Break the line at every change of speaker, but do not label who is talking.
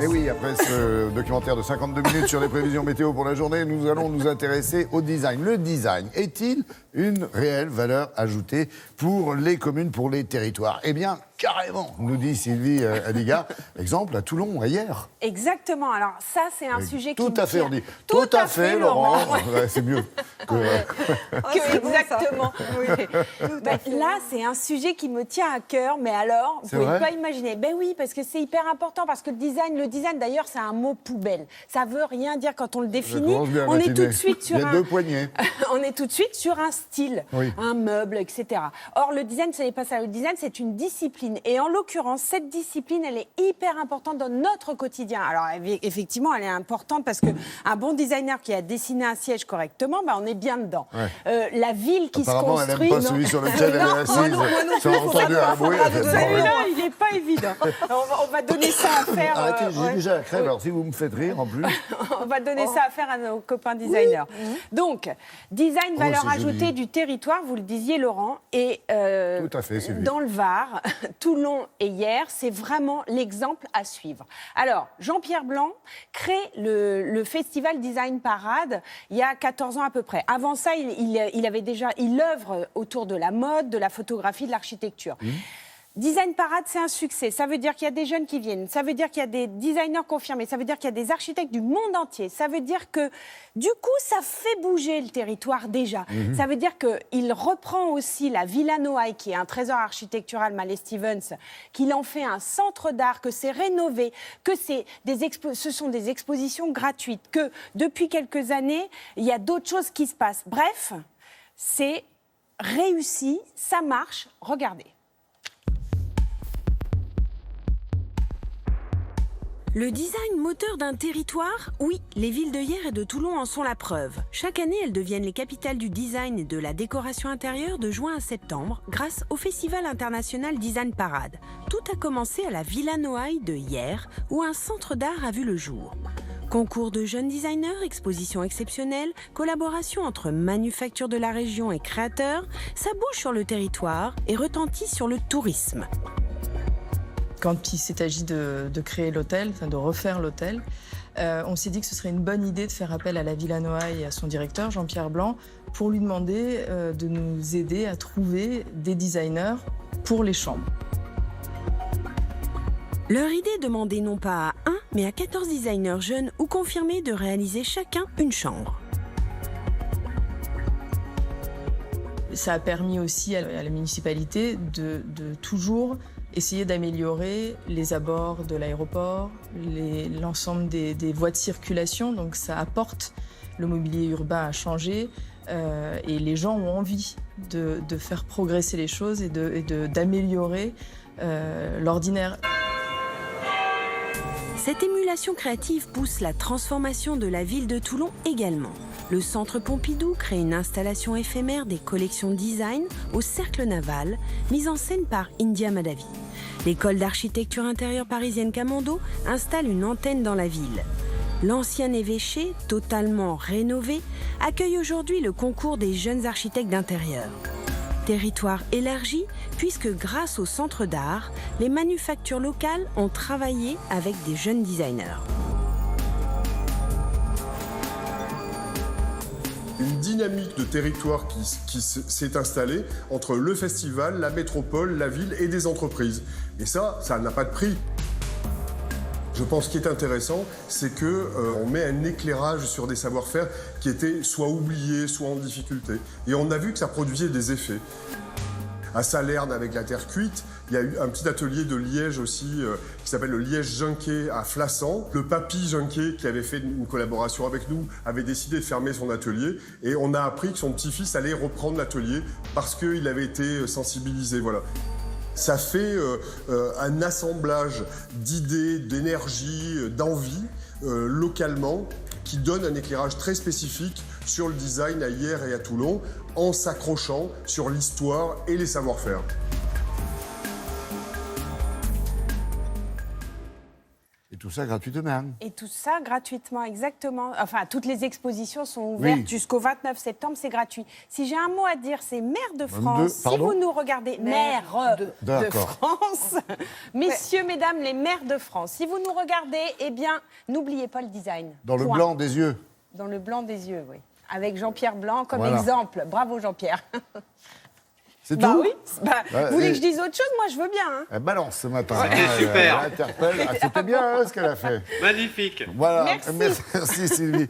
Et oui, après ce documentaire de 52 minutes sur les prévisions météo pour la journée, nous allons nous intéresser au design. Le design est-il une réelle valeur ajoutée pour les communes, pour les territoires? Eh bien, carrément, nous dit Sylvie Adiga. Exemple à Toulon, hier.
Exactement. Alors ça, c'est un sujet qui
Tout à
me
fait,
tient.
on dit. Tout à fait, Laurent. Ouais, c'est mieux.
Exactement. Là, c'est un sujet qui me tient à cœur, mais alors, vous ne pouvez pas imaginer. Ben oui, parce que c'est hyper important, parce que le design d'ailleurs, c'est un mot poubelle. Ça veut rien dire quand on le définit. On est tout de suite sur
deux poignées.
On est tout de suite sur un style, un meuble, etc. Or, le design, ce n'est pas ça. Le design, c'est une discipline. Et en l'occurrence, cette discipline, elle est hyper importante dans notre quotidien. Alors, effectivement, elle est importante parce qu'un bon designer qui a dessiné un siège correctement, ben, on est bien dedans. La ville qui se construit...
Apparemment, elle n'aime pas celui sur lequel elle est assise. J'ai entendu un bruit.
Celui-là, il n'est pas évident. On va donner ça à faire...
Arrêtez, j'ai déjà la crève, alors si vous me faites rire en plus...
On va donner ça à faire à nos copains designers. Donc, design, valeur ajoutée du territoire, vous le disiez, Laurent, et
tout à fait, Sylvie.
Dans le Var, Toulon et hier, c'est vraiment l'exemple à suivre. Alors, Jean-Pierre Blanc crée le festival Design Parade il y a 14 ans à peu près. Avant ça, il œuvre autour de la mode, de la photographie, de l'architecture. Design Parade, c'est un succès. Ça veut dire qu'il y a des jeunes qui viennent. Ça veut dire qu'il y a des designers confirmés. Ça veut dire qu'il y a des architectes du monde entier. Ça veut dire que, du coup, ça fait bouger le territoire déjà. Ça veut dire qu'il reprend aussi la Villa Noailles, qui est un trésor architectural Mallet Stevens, qu'il en fait un centre d'art, que c'est rénové, que ce sont des expositions gratuites, que depuis quelques années, il y a d'autres choses qui se passent. Bref, c'est réussi, ça marche. Regardez. Le design moteur d'un territoire, oui, les villes de hier et de Toulon en sont la preuve. Chaque année, elles deviennent les capitales du design et de la décoration intérieure de juin à septembre grâce au Festival international Design Parade. Tout a commencé à la Villa Noailles de hier où un centre d'art a vu le jour. Concours de jeunes designers, expositions exceptionnelles, collaboration entre manufactures de la région et créateurs, ça bouge sur le territoire et retentit sur le tourisme.
Quand il s'est agi de créer l'hôtel, enfin de refaire l'hôtel, on s'est dit que ce serait une bonne idée de faire appel à la Villa Noailles et à son directeur, Jean-Pierre Blanc, pour lui demander de nous aider à trouver des designers pour les chambres.
Leur idée demandait non pas à 1, mais à 14 designers jeunes ou confirmés de réaliser chacun une chambre.
Ça a permis aussi à la municipalité de toujours essayer d'améliorer les abords de l'aéroport, l'ensemble des voies de circulation. Donc ça apporte le mobilier urbain à changer et les gens ont envie de faire progresser les choses et d'améliorer l'ordinaire.
Cette émulation créative pousse la transformation de la ville de Toulon également. Le Centre Pompidou crée une installation éphémère des collections design au Cercle Naval, mise en scène par India Madhavi. L'école d'architecture intérieure parisienne Camondo installe une antenne dans la ville. L'ancien évêché, totalement rénové, accueille aujourd'hui le concours des jeunes architectes d'intérieur. Territoire élargi, puisque grâce au centre d'art, les manufactures locales ont travaillé avec des jeunes designers.
Une dynamique de territoire qui s'est installée entre le festival, la métropole, la ville et des entreprises. Et ça n'a pas de prix. Je pense qu'il est intéressant, c'est qu'on met un éclairage sur des savoir-faire qui étaient soit oubliés, soit en difficulté. Et on a vu que ça produisait des effets. À Salerne, avec la terre cuite, il y a eu un petit atelier de liège aussi qui s'appelle le liège Junquet à Flassan. Le papy Junquet, qui avait fait une collaboration avec nous, avait décidé de fermer son atelier. Et on a appris que son petit-fils allait reprendre l'atelier parce qu'il avait été sensibilisé. Voilà. Ça fait un assemblage d'idées, d'énergie, d'envie localement qui donne un éclairage très spécifique sur le design à Hyères et à Toulon en s'accrochant sur l'histoire et les savoir-faire.
tout ça gratuitement.
Et tout ça gratuitement, exactement. Enfin, toutes les expositions sont ouvertes jusqu'au 29 septembre, c'est gratuit. Si j'ai un mot à dire, c'est maire de France. Si vous nous regardez, maire de France, messieurs, mesdames, les maires de France, si vous nous regardez, eh bien, n'oubliez pas le design.
Dans le blanc des yeux.
Dans le blanc des yeux, oui. Avec Jean-Pierre Blanc comme exemple. Bravo, Jean-Pierre.
C'est tout.
Oui. Vous voulez que je dise autre chose? Moi, je veux bien. Hein.
Elle balance ce matin.
C'était super.
Elle interpelle. C'était bien ce qu'elle a fait.
Magnifique.
Voilà.
Merci.
Merci Sylvie.